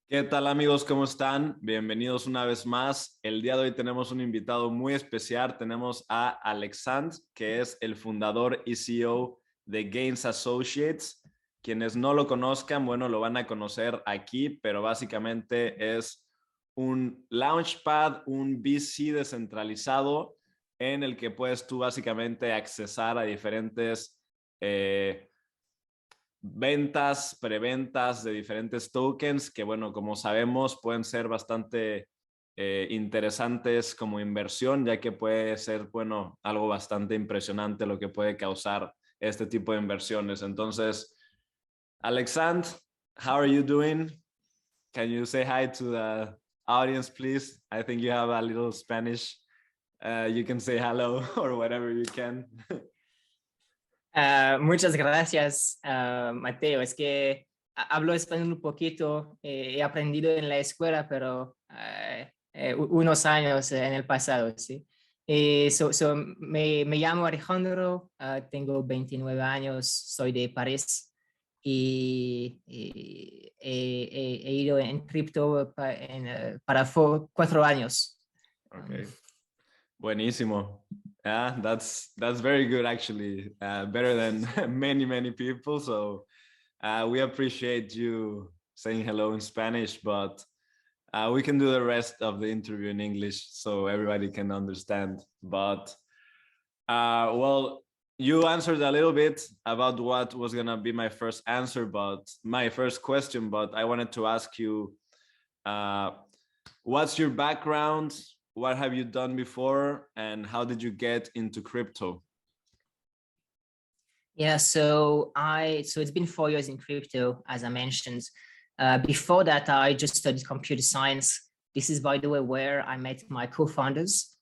¿Qué tal amigos? ¿Cómo están? Bienvenidos una vez más. El día de hoy tenemos un invitado muy especial. Tenemos a Alexandre, que es el fundador y CEO de Gains Associates. Quienes no lo conozcan, bueno, lo van a conocer aquí, pero básicamente es un launchpad, un VC descentralizado en el que puedes tú básicamente accesar a diferentes ventas, preventas de diferentes tokens que, bueno, como sabemos, pueden ser bastante interesantes como inversión, ya que puede ser, bueno, algo bastante impresionante lo que puede causar este tipo de inversiones. Entonces, Alexandre, how are you doing? Can you say hi to the audience, please? I think you have a little Spanish. You can say hello or whatever you can. Muchas gracias, Mateo. Es que hablo español un poquito, he aprendido en la escuela, pero unos años en el pasado, ¿sí? Me llamo Alejandro, tengo 29 años, soy de París y he ido en cripto para 4 años. Okay. Buenísimo. Yeah, that's very good actually. Better than many people. So we appreciate you saying hello in Spanish, but we can do the rest of the interview in English so everybody can understand. But well, you answered a little bit about what was gonna be my first answer, but my first question. But I wanted to ask you, what's your background? What have you done before, and how did you get into crypto? Yeah, so it's been 4 years in crypto, as I mentioned. Before that, I just studied computer science. This is, by the way, where I met my co-founders.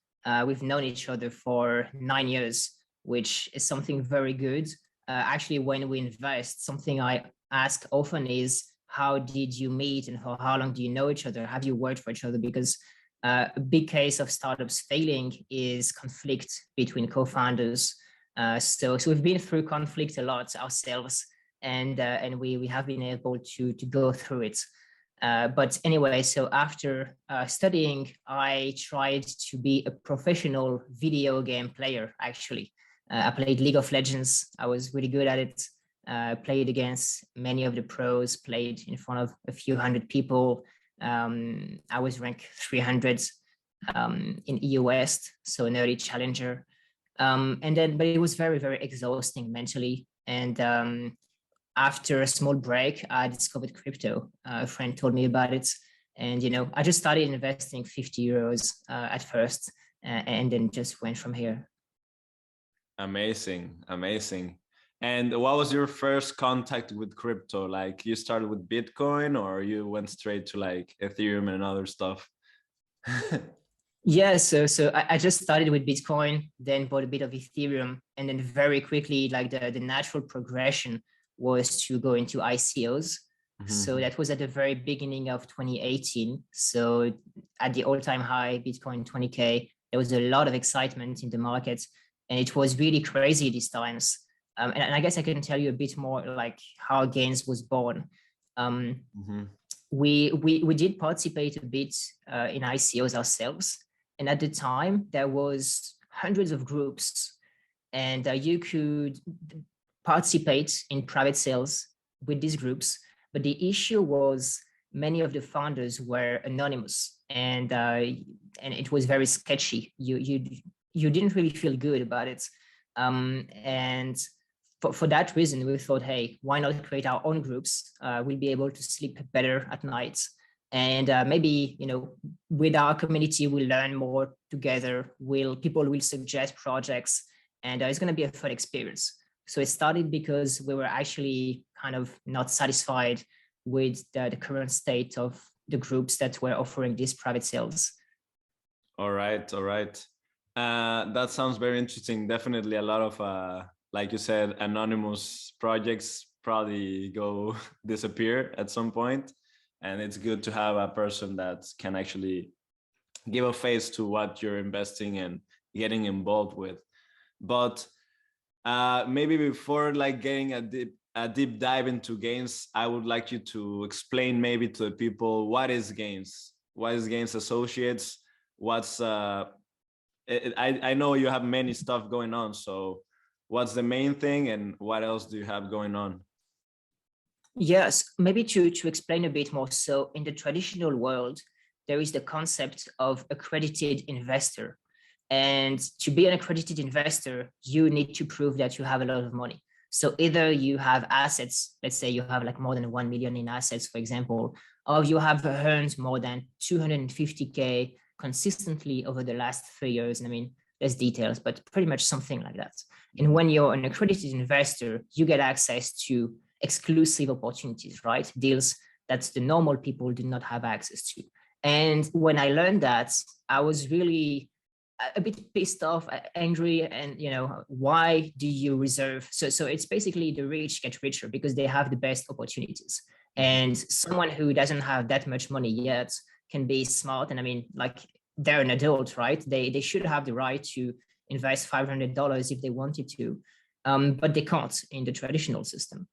We've known each other for 9 years, which is something very good. Actually, when we invest, something I ask often is, how did you meet and for how long do you know each other? Have you worked for each other? Because a big case of startups failing is conflict between co-founders. So we've been through conflict a lot ourselves, and we have been able to go through it. But anyway, so after studying, I tried to be a professional video game player. Actually, I played League of Legends. I was really good at it. Played against many of the pros. Played in front of a few hundred people. I was ranked 300 in EU West, so an early challenger. But it was very exhausting mentally. And after a small break, I discovered crypto. A friend told me about it, and I just started investing 50 euros at first, and then just went from here. Amazing. And what was your first contact with crypto? Like, you started with Bitcoin, or you went straight to like Ethereum and other stuff? Yeah, so I just started with Bitcoin, then bought a bit of Ethereum, and then very quickly, like the natural progression was to go into ICOs. Mm-hmm. So that was at the very beginning of 2018. So at the all-time high, Bitcoin 20K, there was a lot of excitement in the market, and it was really crazy these times. And I guess I can tell you a bit more like how Gains was born. We did participate a bit in ICOs ourselves. And at the time, there was hundreds of groups, and you could participate in private sales with these groups. But the issue was many of the founders were anonymous, and it was very sketchy. You didn't really feel good about it. And for that reason, we thought, hey, why not create our own groups? We'll be able to sleep better at night. And maybe, with our community, we'll learn more together. People will suggest projects, and it's going to be a fun experience. So it started because we were actually kind of not satisfied with the current state of the groups that were offering these private sales. All right. That sounds very interesting. Definitely a lot of, like you said, anonymous projects probably go disappear at some point. And it's good to have a person that can actually give a face to what you're investing and getting involved with. But maybe before like getting a deep dive into gains, I would like you to explain maybe to the people what is gains, associates, what's I know you have many stuff going on, so what's the main thing and what else do you have going on? Yes, maybe to explain a bit more. So in the traditional world, there is the concept of accredited investor. And to be an accredited investor, you need to prove that you have a lot of money. So either you have assets, let's say you have like more than 1 million in assets, for example, or you have earned more than 250K consistently over the last 3 years. And I mean, there's details, but pretty much something like that. And when you're an accredited investor, you get access to exclusive opportunities, right? Deals that the normal people do not have access to. And when I learned that, I was really a bit pissed off, angry, and why do you reserve? So it's basically the rich get richer because they have the best opportunities. And someone who doesn't have that much money yet can be smart. And I mean, like, they're an adult, right? They should have the right to invest $500 if they wanted to, but they can't in the traditional system.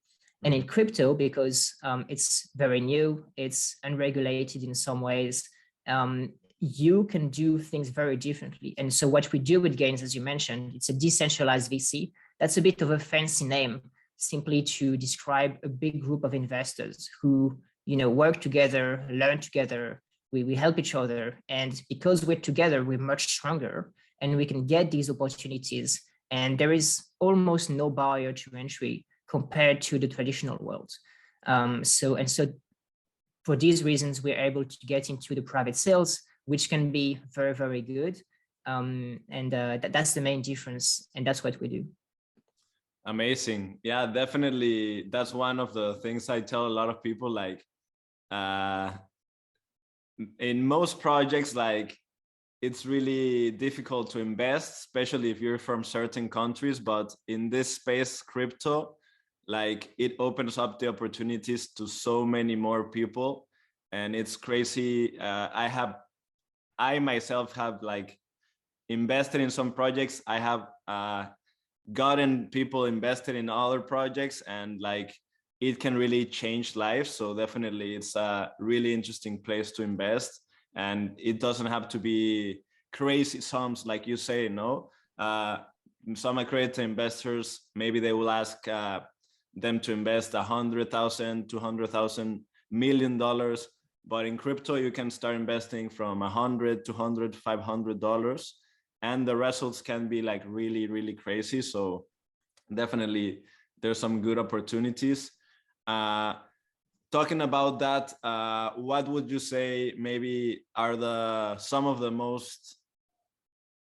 And in crypto, because it's very new, it's unregulated in some ways, you can do things very differently. And so what we do with Gains, as you mentioned, it's a decentralized VC. That's a bit of a fancy name, simply to describe a big group of investors who work together, learn together, we help each other. And because we're together, we're much stronger and we can get these opportunities. And there is almost no barrier to entry compared to the traditional world. So for these reasons, we're able to get into the private sales, which can be very, very good. That's the main difference. And that's what we do. Amazing. Yeah, definitely. That's one of the things I tell a lot of people, like, in most projects, like, it's really difficult to invest, especially if you're from certain countries. But in this space, crypto, like, it opens up the opportunities to so many more people. And it's crazy. I myself have, like, invested in some projects. I have gotten people invested in other projects, and like, it can really change lives. So definitely it's a really interesting place to invest, and it doesn't have to be crazy sums like you say. No, some accredited investors, maybe they will ask them to invest $100,000, $200,000, $1 million. But in crypto, you can start investing from $100, $200, $500, and the results can be like really, really crazy. So definitely there's some good opportunities. Talking about that, what would you say maybe are some of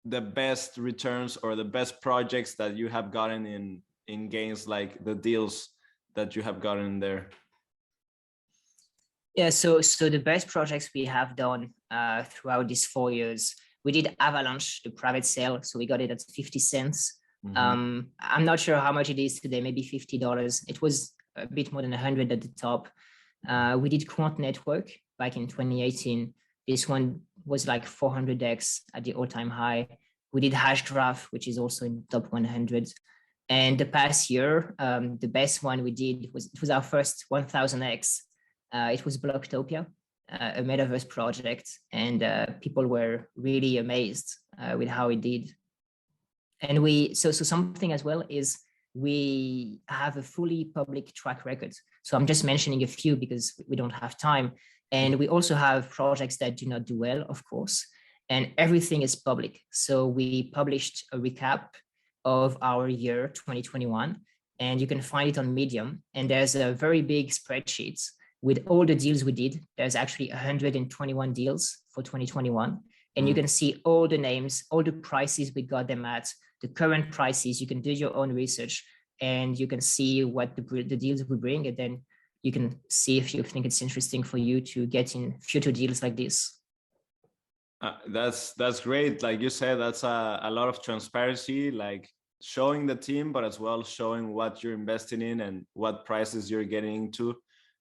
the best returns or the best projects that you have gotten in gains, like the deals that you have gotten there? Yeah, so the best projects we have done throughout these 4 years, we did Avalanche, the private sale. So we got it at 50 cents. I'm not sure how much it is today, maybe $50. It was a bit more than 100 at the top. We did Quant Network back in 2018. This one was like 400x at the all-time high. We did Hashgraph, which is also in the top 100. And the past year, the best one we did was our first 1000x. It was Blocktopia, a metaverse project, and people were really amazed with how it did. And so something as well is we have a fully public track record. So I'm just mentioning a few because we don't have time. And we also have projects that do not do well, of course, and everything is public. So we published a recap of our year 2021, and you can find it on Medium. And there's a very big spreadsheet with all the deals we did. There's actually 121 deals for 2021. And you can see all the names, all the prices we got them at, the current prices. You can do your own research and you can see what the deals we bring. And then you can see if you think it's interesting for you to get in future deals like this. That's great. Like you said, that's a lot of transparency, like showing the team, but as well showing what you're investing in and what prices you're getting into.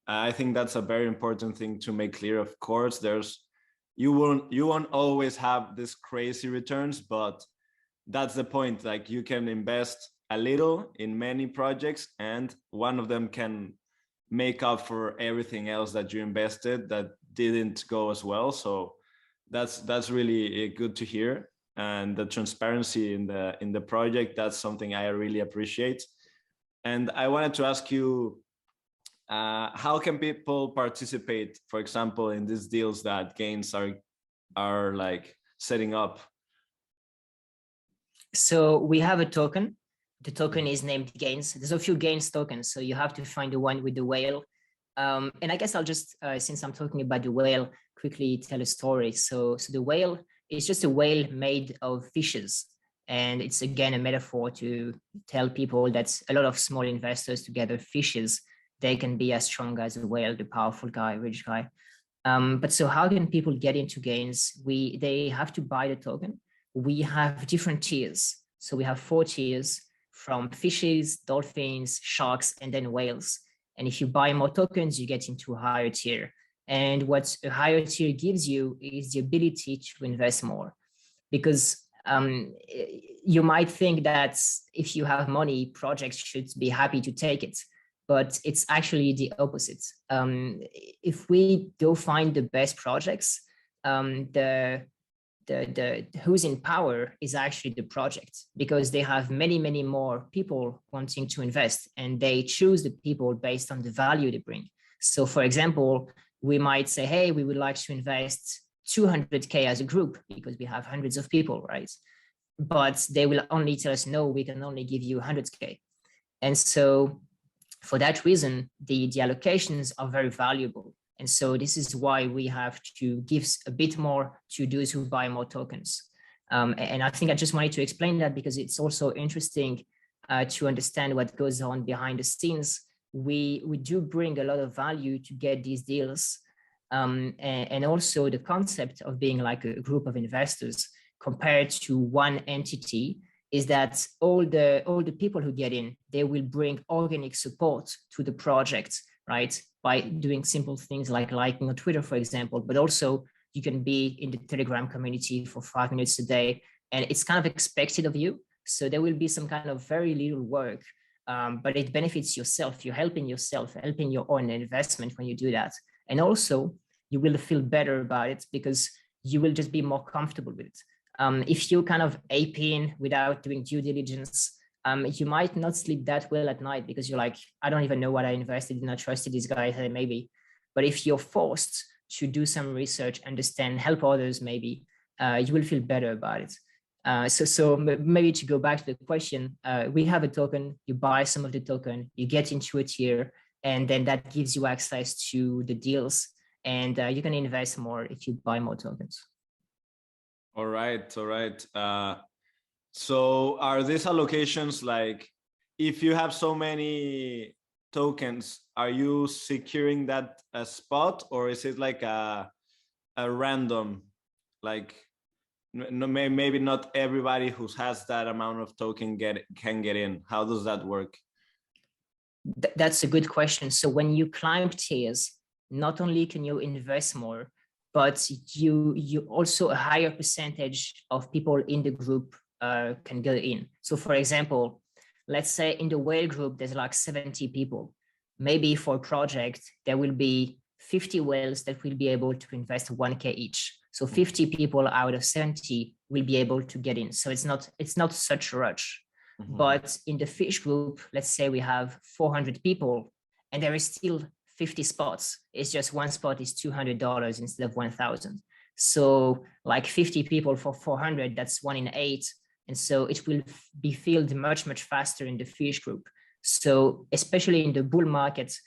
I think that's a very important thing to make clear. Of course, you won't always have this crazy returns, but that's the point. Like, you can invest a little in many projects, and one of them can make up for everything else that you invested that didn't go as well. So that's really good to hear. And the transparency in the project, that's something I really appreciate. And I wanted to ask you, how can people participate, for example, in these deals that Gains are like setting up? So we have a token. The token is named Gains. There's a few Gains tokens, so you have to find the one with the whale. And I guess I'll just, since I'm talking about the whale, quickly tell a story. So the whale is just a whale made of fishes. And it's, again, a metaphor to tell people that a lot of small investors together, fishes, they can be as strong as a whale, the powerful guy, rich guy. But so how can people get into Gains? They have to buy the token. We have different tiers. So we have 4 tiers, from fishes, dolphins, sharks, and then whales. And if you buy more tokens, you get into a higher tier. And what a higher tier gives you is the ability to invest more. Because you might think that if you have money, projects should be happy to take it. But it's actually the opposite. If we go find the best projects, who's in power is actually the project, because they have many more people wanting to invest, and they choose the people based on the value they bring. So for example, we might say, hey, we would like to invest 200K as a group because we have hundreds of people, right? But they will only tell us, no, we can only give you 100K. And so for that reason, the allocations are very valuable. And so this is why we have to give a bit more to those who buy more tokens. And I think I just wanted to explain that because it's also interesting to understand what goes on behind the scenes. We do bring a lot of value to get these deals. And also the concept of being like a group of investors compared to one entity is that all the people who get in, they will bring organic support to the project, right? By doing simple things like liking on Twitter, for example, but also you can be in the Telegram community for 5 minutes a day, and it's kind of expected of you. So there will be some kind of very little work, but it benefits yourself. You're helping yourself, helping your own investment when you do that. And also you will feel better about it because you will just be more comfortable with it. If you kind of ape in without doing due diligence, you might not sleep that well at night because you're like, I don't even know what I invested in. I trusted these guys, maybe. But if you're forced to do some research, understand, help others, maybe, you will feel better about it. So maybe to go back to the question, we have a token, you buy some of the token, you get into a tier, and then that gives you access to the deals, and you can invest more if you buy more tokens. All right. So are these allocations like, if you have so many tokens, are you securing that a spot, or is it like a random, like maybe not everybody who has that amount of token can get in? How does that work? That's a good question. So when you climb tiers, not only can you invest more, but you also a higher percentage of people in the group can go in. So for example, let's say in the whale group, there's like 70 people. Maybe for a project, there will be 50 whales that will be able to invest 1K each. So 50 people out of 70 will be able to get in. So it's not such a rush. Mm-hmm. But in the fish group, let's say we have 400 people and there is still 50 spots. It's just one spot is $200 instead of 1,000. So like 50 people for 400, that's 1 in 8. And so it will be filled much faster in the fish group. So especially in the bull market,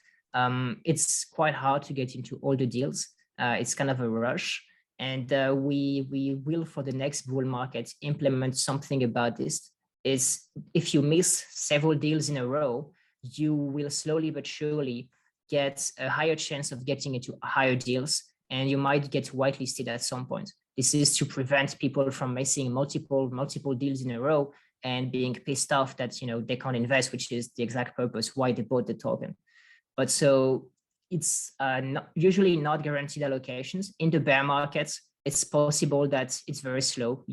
it's quite hard to get into all the deals. It's kind of a rush. And we will, for the next bull market, implement something about this. Is if you miss several deals in a row, you will slowly but surely get a higher chance of getting into higher deals, and you might get whitelisted at some point. This is to prevent people from missing multiple deals in a row and being pissed off that they can't invest, which is the exact purpose why they bought the token. But so it's usually not guaranteed allocations. In the bear markets, it's possible that it's very slow.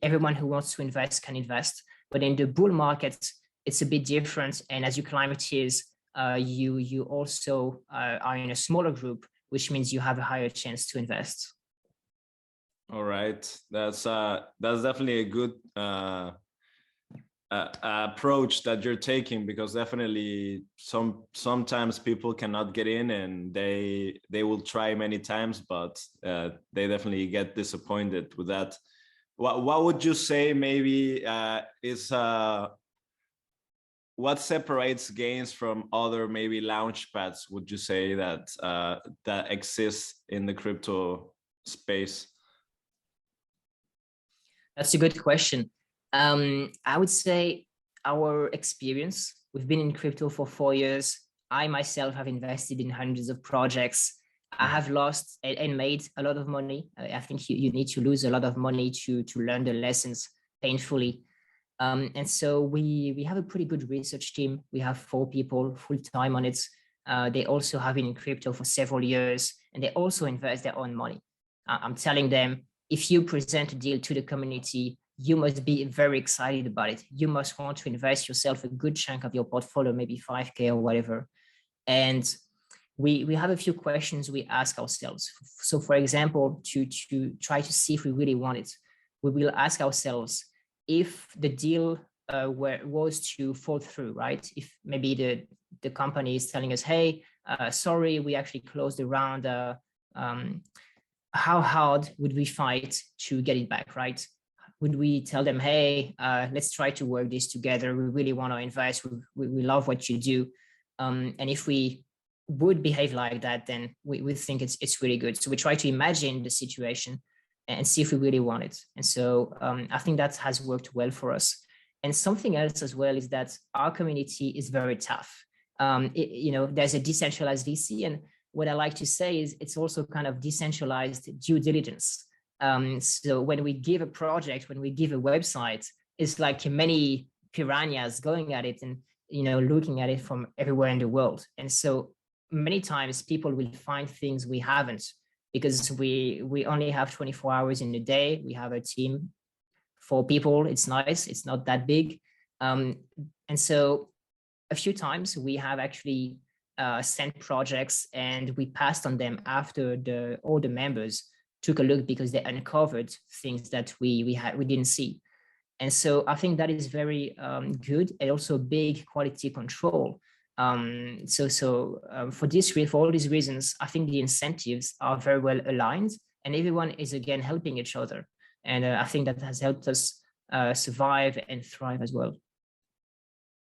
Everyone who wants to invest can invest, But in the bull market, it's a bit different. And as you climb tiers, you also are in a smaller group, which means you have a higher chance to invest. All right, that's definitely a good approach that you're taking, because definitely sometimes people cannot get in, and they will try many times, but they definitely get disappointed with that. What would you say maybe is what separates GAINS from other maybe launch pads, would you say, that that exists in the crypto space? That's a good question. I would say our experience, we've been in crypto for 4 years. I myself have invested in hundreds of projects. I have lost and made a lot of money. I think you need to lose a lot of money to learn the lessons painfully. And so we have a pretty good research team. We have 4 people full time on it. They also have been in crypto for several years, and they also invest their own money. I'm telling them, if you present a deal to the community, you must be very excited about it. You must want to invest yourself a good chunk of your portfolio, maybe 5K or whatever. And we have a few questions we ask ourselves. So for example, to try to see if we really want it, we will ask ourselves, if the deal was to fall through, right? If maybe the company is telling us, hey, sorry, we actually closed the round, how hard would we fight to get it back, right? Would we tell them, hey, let's try to work this together. We really want to invest. We love what you do. And if we would behave like that, then we think it's really good. So we try to imagine the situation and see if we really want it. And so I think that has worked well for us. And something else as well is that our community is very tough. There's a decentralized VC, and what I like to say is it's also kind of decentralized due diligence. So when we give a project, when we give a website, it's like many piranhas going at it and looking at it from everywhere in the world. And so many times people will find things we haven't, because we only have 24 hours in a day. We have a team, 4 people. It's nice. It's not that big. And so a few times we have actually sent projects and we passed on them after all the members took a look, because they uncovered things that we didn't see. And so I think that is very good, and also big quality control. For all these reasons, I think the incentives are very well aligned, and everyone is again helping each other. And I think that has helped us survive and thrive as well.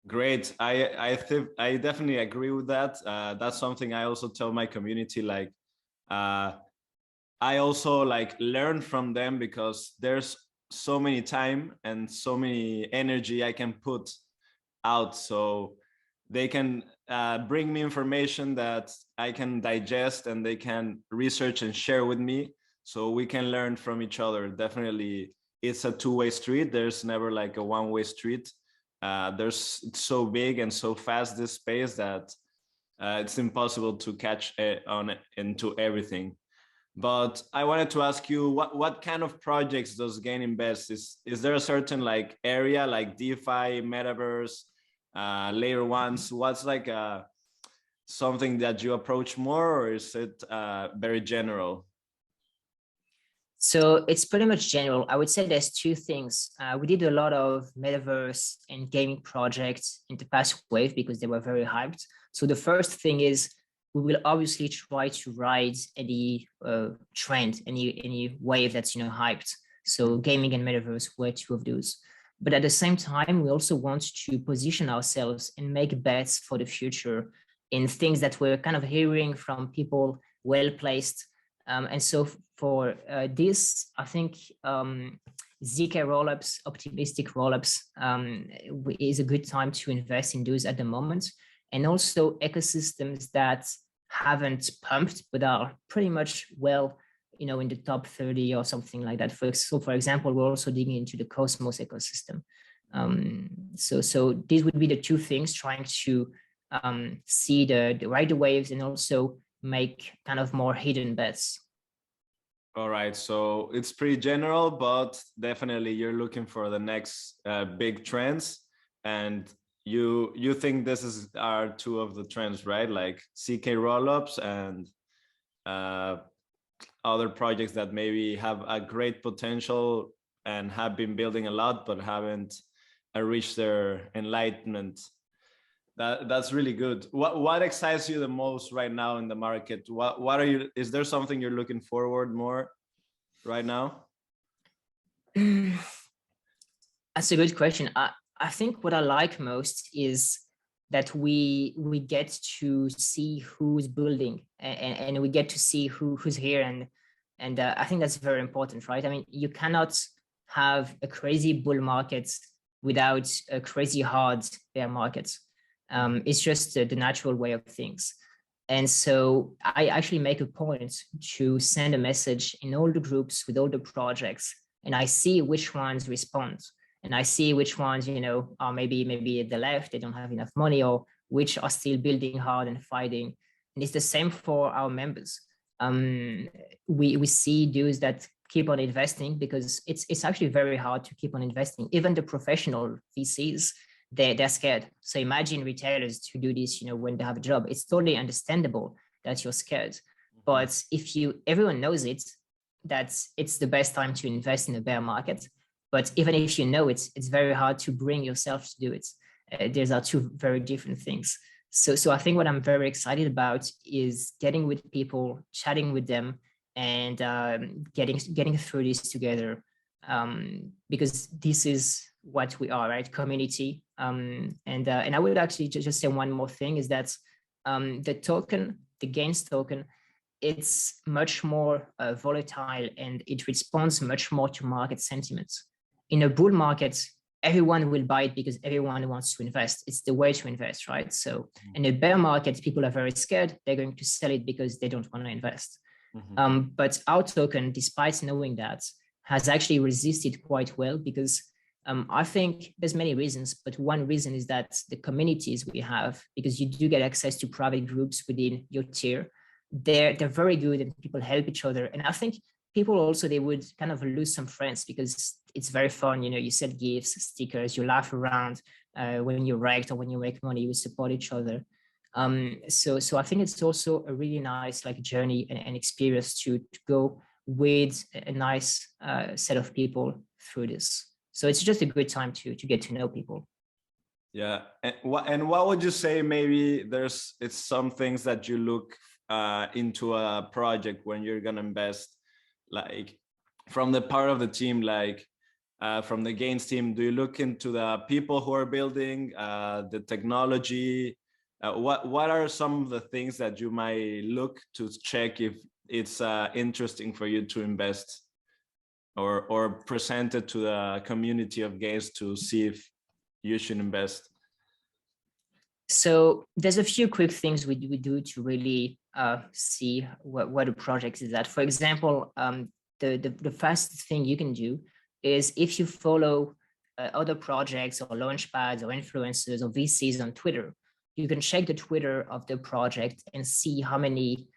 Great. I definitely agree with that. That's something I also tell my community. Like, I also learn from them, because there's so many time and so many energy I can put out, so they can bring me information that I can digest, and they can research and share with me, so we can learn from each other. Definitely, it's a two-way street. There's never like a one-way street. It's so big and so fast, this space, that it's impossible to catch on into everything. But I wanted to ask you, what kind of projects does GAIN invest? Is there a certain area, like DeFi, metaverse, layer ones? What's something that you approach more, or is it very general? So it's pretty much general. I would say there's 2 things. We did a lot of metaverse and gaming projects in the past wave because they were very hyped. So the first thing is, we will obviously try to ride any trend, any wave that's hyped. So gaming and metaverse were 2 of those. But at the same time, we also want to position ourselves and make bets for the future in things that we're kind of hearing from people well placed. And so for this, I think ZK rollups, optimistic rollups is a good time to invest in those at the moment. And also ecosystems that haven't pumped, but are pretty much in the top 30 or something like that. So for example, we're also digging into the Cosmos ecosystem. So these would be the 2 things, trying to see ride the waves and also make kind of more hidden bets. All right, so it's pretty general, but definitely you're looking for the next big trends, and you think this is are two of the trends, right? Like CK rollups and uh, other projects that maybe have a great potential and have been building a lot, but haven't reached their enlightenment. That's really good. What excites you the most right now in the market? What are you? Is there something you're looking forward more right now? That's a good question. I think what I like most is that we get to see who's building, and we get to see who's here, and I think that's very important, right? I mean, you cannot have a crazy bull market without a crazy hard bear market. It's just the natural way of things. And so I actually make a point to send a message in all the groups with all the projects, and I see which ones respond, and I see which ones, are maybe at the left, they don't have enough money, or which are still building hard and fighting. And it's the same for our members. We see those that keep on investing, because it's actually very hard to keep on investing. Even the professional VCs, they're scared. So imagine retailers who do this, when they have a job. It's totally understandable that you're scared. But if everyone knows it, that it's the best time to invest in a bear market. But even if you know it, it's very hard to bring yourself to do it. These are two very different things. So I think what I'm very excited about is getting with people, chatting with them, and getting through this together, because this is what we are, right? Community. And I would actually just say one more thing, is that the token, the GAINS token, it's much more volatile, and it responds much more to market sentiments. In a bull market, everyone will buy it because everyone wants to invest. It's the way to invest, right? So in a bear market, people are very scared. They're going to sell it because they don't want to invest. But our token, despite knowing that, has actually resisted quite well, because I think there's many reasons, but one reason is that the communities we have, because you do get access to private groups within your tier, they're very good, and people help each other. And I think people also, they would kind of lose some friends, because it's very fun. You sell gifts, stickers, you laugh around when you're ranked, or when you make money, you support each other. So I think it's also a really nice journey and experience to go with a nice set of people through this. So it's just a good time to get to know people. Yeah, and what would you say? Maybe it's some things that you look into a project when you're gonna invest, like from the part of the team, like from the GAINS team. Do you look into the people who are building, the technology? What are some of the things that you might look to check if it's interesting for you to invest, or present it to the community of GAINS to see if you should invest? So there's a few quick things we do to really see what a project is at. For example, the first thing you can do is, if you follow other projects or launchpads or influencers or VCs on Twitter, you can check the Twitter of the project and see how many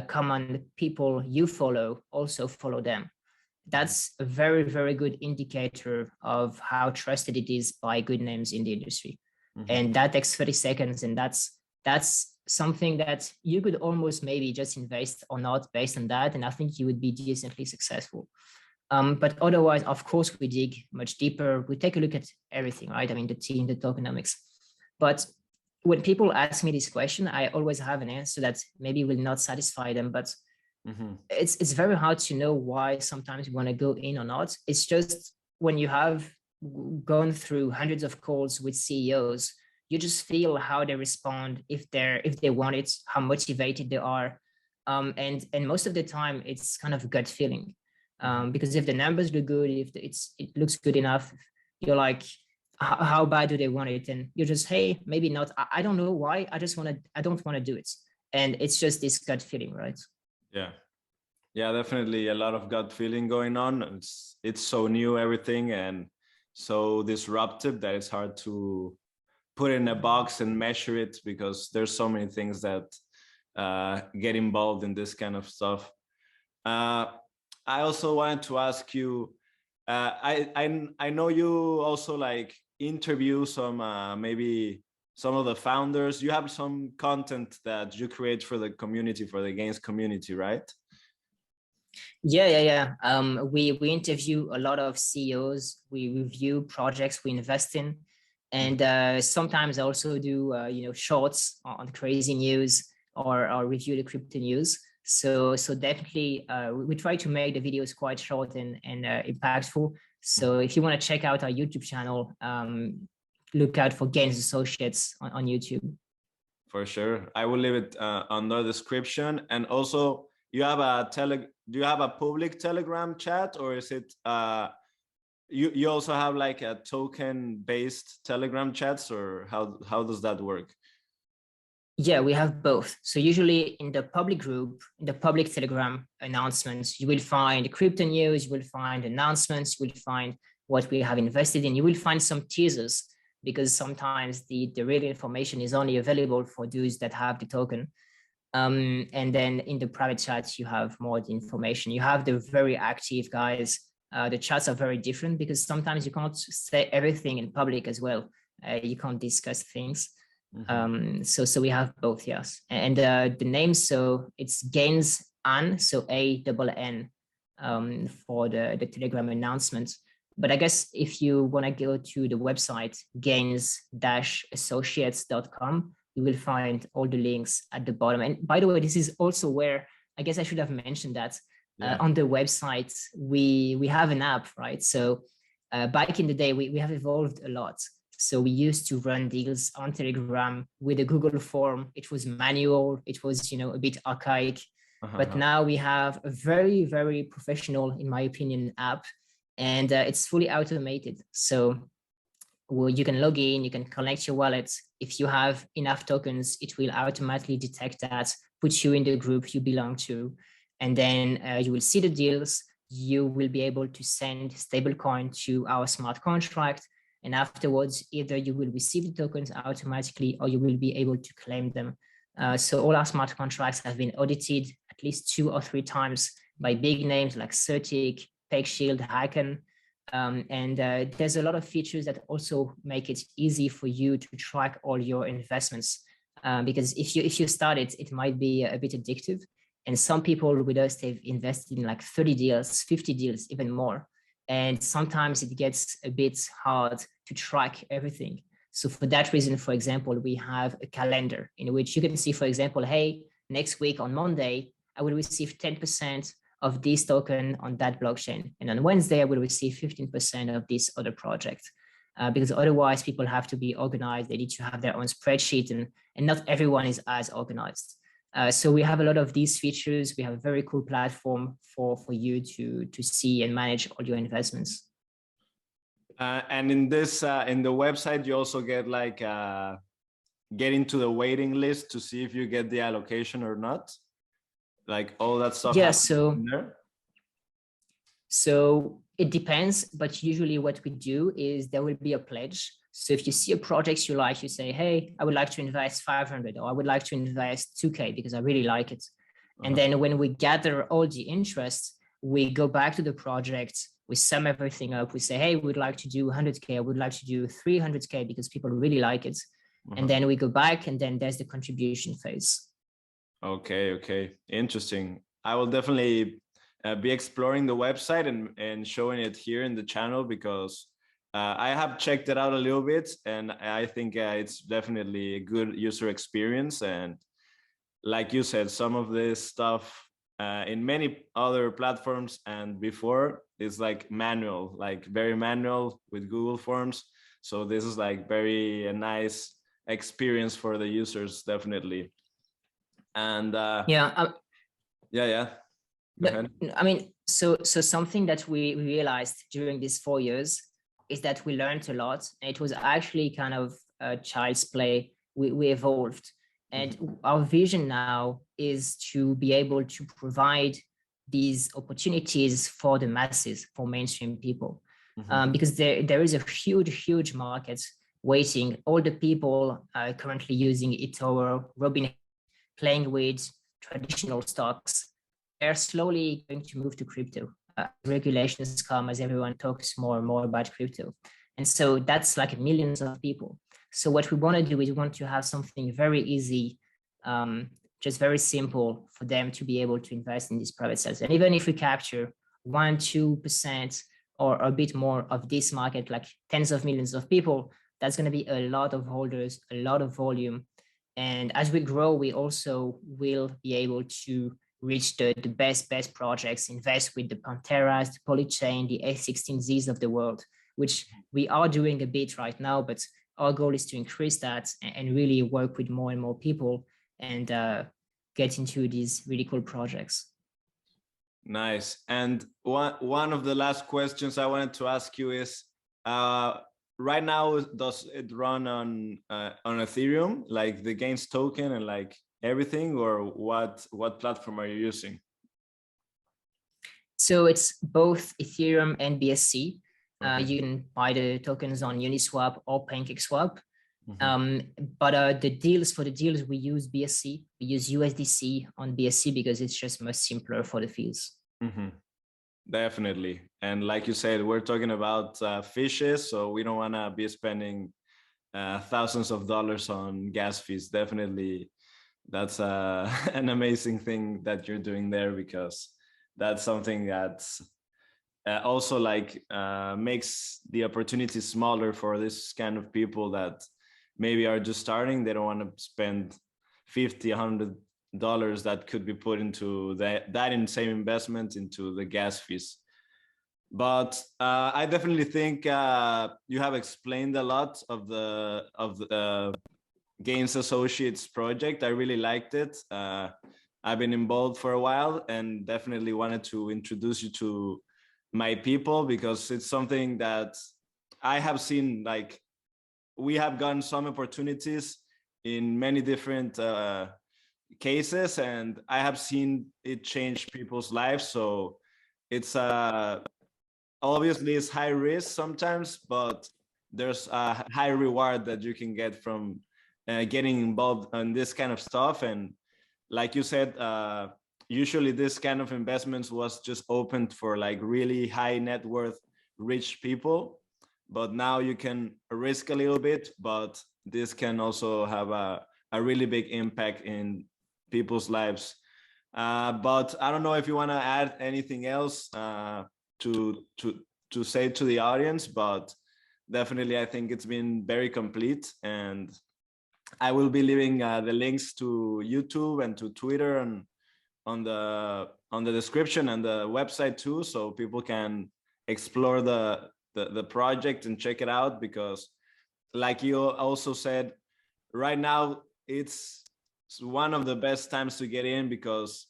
common people you follow also follow them. That's a very, very good indicator of how trusted it is by good names in the industry. And that takes 30 seconds. And that's something that you could almost maybe just invest or not based on that. And I think you would be decently successful. But otherwise, of course, we dig much deeper. We take a look at everything, right? I mean, the team, the tokenomics. But when people ask me this question, I always have an answer that maybe will not satisfy them. But it's very hard to know why sometimes you want to go in or not. It's just when you have gone through hundreds of calls with CEOs, you just feel how they respond, if they want it, how motivated they are, and most of the time it's kind of a gut feeling, because if the numbers look good, if it looks good enough, you're like, how bad do they want it? And you're just, hey, maybe not. I don't know why. I don't want to do it, and it's just this gut feeling, right? Yeah, definitely a lot of gut feeling going on. It's so new, everything, and so disruptive that it's hard to put in a box and measure it, because there's so many things that get involved in this kind of stuff. I also wanted to ask you, I know you also like interview some maybe some of the founders. You have some content that you create for the community, for the gains community, right? Yeah. We interview a lot of CEOs. We review projects we invest in, and sometimes I also do shorts on crazy news or review the crypto news. So definitely we try to make the videos quite short and impactful. So if you want to check out our YouTube channel, look out for Gains Associates on YouTube. For sure, I will leave it under the description. And also, you have a do you have a public Telegram chat, or is it you also have like a token based Telegram chats, or how does that work? Yeah, we have both. So usually in the public group, in the public Telegram announcements, you will find crypto news, you will find announcements, you will find what we have invested in, you will find some teasers, because sometimes the real information is only available for those that have the token. And then in the private chats, you have more the information. You have the very active guys. The chats are very different because sometimes you can't say everything in public as well. You can't discuss things. So we have both, yes. And the name, so it's Gains An, so ANN for the Telegram announcements. But I guess if you want to go to the website, gains-associates.com, you will find all the links at the bottom. And by the way, this is also where, I guess I should have mentioned that on the website, we have an app, right? So back in the day, we have evolved a lot. So we used to run deals on Telegram with a Google form. It was manual. It was, a bit archaic. But now we have a very, very professional, in my opinion, app, and it's fully automated. So you can log in, you can connect your wallet. If you have enough tokens, it will automatically detect that, put you in the group you belong to, and then you will see the deals. You will be able to send stablecoin to our smart contract. And afterwards, either you will receive the tokens automatically or you will be able to claim them. So all our smart contracts have been audited at least 2 or 3 times by big names like Certic, PegShield, Hacken. And there's a lot of features that also make it easy for you to track all your investments. Because if you start it, it might be a bit addictive. And some people with us, they've invested in like 30 deals, 50 deals, even more. And sometimes it gets a bit hard to track everything. So for that reason, for example, we have a calendar in which you can see, for example, hey, next week on Monday, I will receive 10% of this token on that blockchain. And on Wednesday, I will receive 15% of this other project. Because otherwise people have to be organized. They need to have their own spreadsheet, and not everyone is as organized. So we have a lot of these features. We have a very cool platform for you to see and manage all your investments. And in this in the website, you also get like get into the waiting list to see if you get the allocation or not. Like all that stuff. Yeah. So it depends, but usually what we do is there will be a pledge. So if you see a project you like, you say, hey, I would like to invest 500, or I would like to invest 2K because I really like it. And then when we gather all the interest, we go back to the project, we sum everything up. We say, hey, we'd like to do 100K. I would like to do 300K because people really like it. And then we go back, and then there's the contribution phase. Okay. Interesting. I will definitely be exploring the website and showing it here in the channel, because I have checked it out a little bit, and I think it's definitely a good user experience. And like you said, some of this stuff in many other platforms and before is like manual, like very manual with Google Forms. So this is like very nice experience for the users, definitely. And yeah. Go ahead. I mean, so something that we realized during these 4 years is that we learned a lot. And it was actually kind of a child's play. We evolved. And our vision now is to be able to provide these opportunities for the masses, for mainstream people. Because there is a huge market waiting. All the people currently using eToro, Robin, playing with traditional stocks, they're slowly going to move to crypto. Regulations come as everyone talks more and more about crypto. And so that's like millions of people. So what we want to do is we want to have something very easy, just very simple for them to be able to invest in these private sales. And even if we capture 1-2% or a bit more of this market, like tens of millions of people, that's going to be a lot of holders, a lot of volume. And as we grow, we also will be able to reach the best projects, invest with the Panteras, the Polychain, the A16Zs of the world, which we are doing a bit right now, but our goal is to increase that and really work with more and more people and get into these really cool projects. Nice. And one of the last questions I wanted to ask you is, right now, does it run on Ethereum, like the GAINS token and like everything, or what platform are you using? So it's both Ethereum and BSC. Okay. You can buy the tokens on Uniswap or PancakeSwap. But the deals, we use BSC. We use USDC on BSC because it's just much simpler for the fees. Definitely. And like you said, we're talking about fishes, so we don't want to be spending thousands of dollars on gas fees. Definitely, that's an amazing thing that you're doing there, because that's something that's also like makes the opportunity smaller for this kind of people that maybe are just starting. They don't want to spend $50, $100 that could be put into that in same investment into the gas fees. But I definitely think you have explained a lot of the GAINS Associates project. I really liked it. I've been involved for a while and definitely wanted to introduce you to my people, because it's something that I have seen. Like, we have gotten some opportunities in many different cases, and I have seen it change people's lives. So it's obviously it's high risk sometimes, but there's a high reward that you can get from getting involved in this kind of stuff. And like you said, usually this kind of investments was just opened for like really high net worth rich people, but now you can risk a little bit, but this can also have a really big impact in people's lives. But I don't know if you want to add anything else to say to the audience, but definitely I think it's been very complete. And I will be leaving the links to YouTube and to Twitter and on the description and the website too, so people can explore the project and check it out. Because like you also said, right now it's one of the best times to get in, because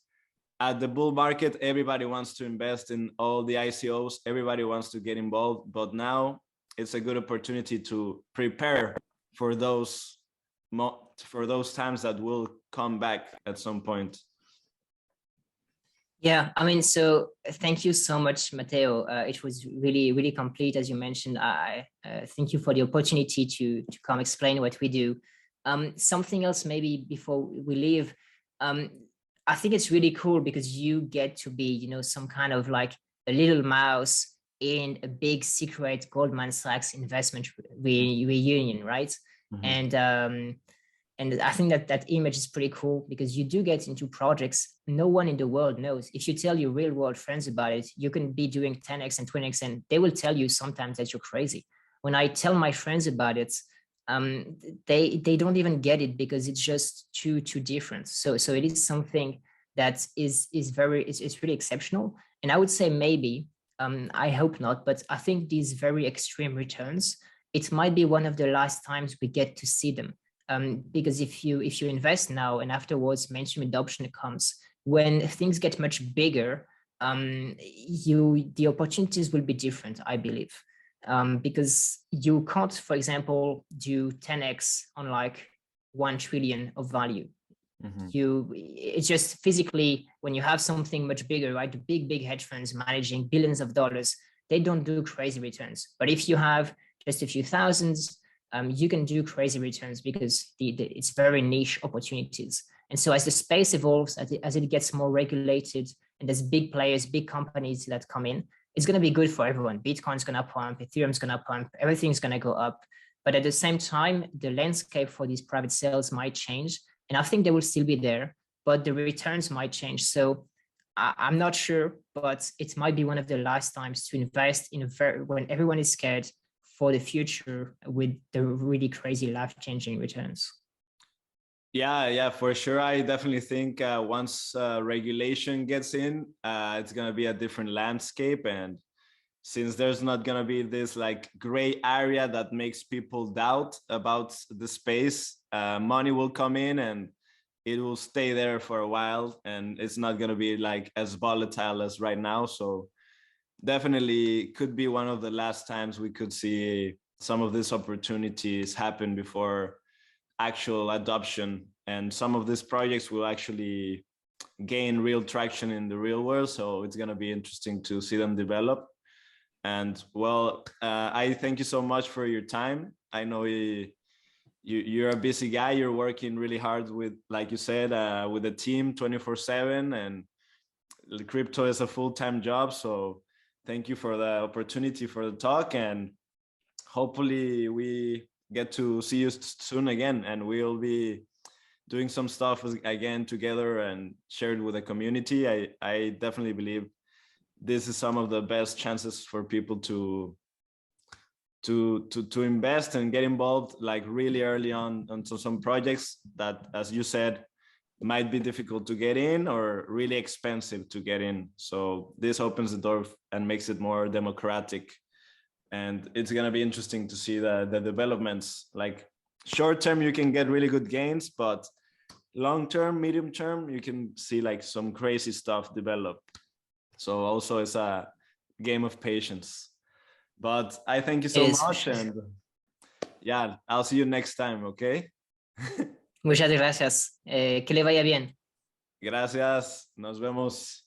at the bull market, everybody wants to invest in all the ICOs, everybody wants to get involved, but now it's a good opportunity to prepare for those times that will come back at some point. Yeah, I mean, so thank you so much, Mateo. It was really, really complete, as you mentioned. I thank you for the opportunity to come explain what we do. Something else, maybe before we leave, I think it's really cool because you get to be, you know, some kind of like a little mouse in a big secret Goldman Sachs investment reunion, right? And I think that image is pretty cool, because you do get into projects no one in the world knows. If you tell your real world friends about it, you can be doing 10x and 20x, and they will tell you sometimes that you're crazy. When I tell my friends about it, they don't even get it, because it's just too different. So it is something that is really exceptional. And I would say maybe, I hope not, but I think these very extreme returns, it might be one of the last times we get to see them. Because if you invest now and afterwards mainstream adoption comes, when things get much bigger, the opportunities will be different, I believe. Because you can't, for example, do 10x on like 1 trillion of value. It's just physically, when you have something much bigger, right? The big hedge funds managing billions of dollars, they don't do crazy returns. But if you have just a few thousands, you can do crazy returns, because it's very niche opportunities. And so as the space evolves, as it gets more regulated, and there's big players, big companies that come in, it's going to be good for everyone. Bitcoin's going to pump, Ethereum's going to pump, everything's going to go up. But at the same time, the landscape for these private sales might change. And I think they will still be there, but the returns might change. So I'm not sure, but it might be one of the last times to invest in when everyone is scared for the future with the really crazy life-changing returns. Yeah, for sure. I definitely think once regulation gets in, it's going to be a different landscape. And since there's not going to be this like gray area that makes people doubt about the space, money will come in and it will stay there for a while, and it's not going to be like as volatile as right now. So definitely could be one of the last times we could see some of these opportunities happen before actual adoption, and some of these projects will actually gain real traction in the real world. So it's going to be interesting to see them develop. And well, I thank you so much for your time. I know you're a busy guy. You're working really hard with, like you said, with the team 24/7, and crypto is a full-time job. So thank you for the opportunity for the talk, and hopefully we get to see you soon again, and we'll be doing some stuff again together and shared with the community. I definitely believe this is some of the best chances for people to invest and get involved like really early on onto some projects that, as you said, might be difficult to get in or really expensive to get in. So this opens the door and makes it more democratic. And it's going to be interesting to see the developments. Like short term, you can get really good gains, but long term, medium term, you can see like some crazy stuff develop. So also it's a game of patience. But I thank you so much. And yeah, I'll see you next time, okay? Muchas gracias. Que le vaya bien. Gracias. Nos vemos.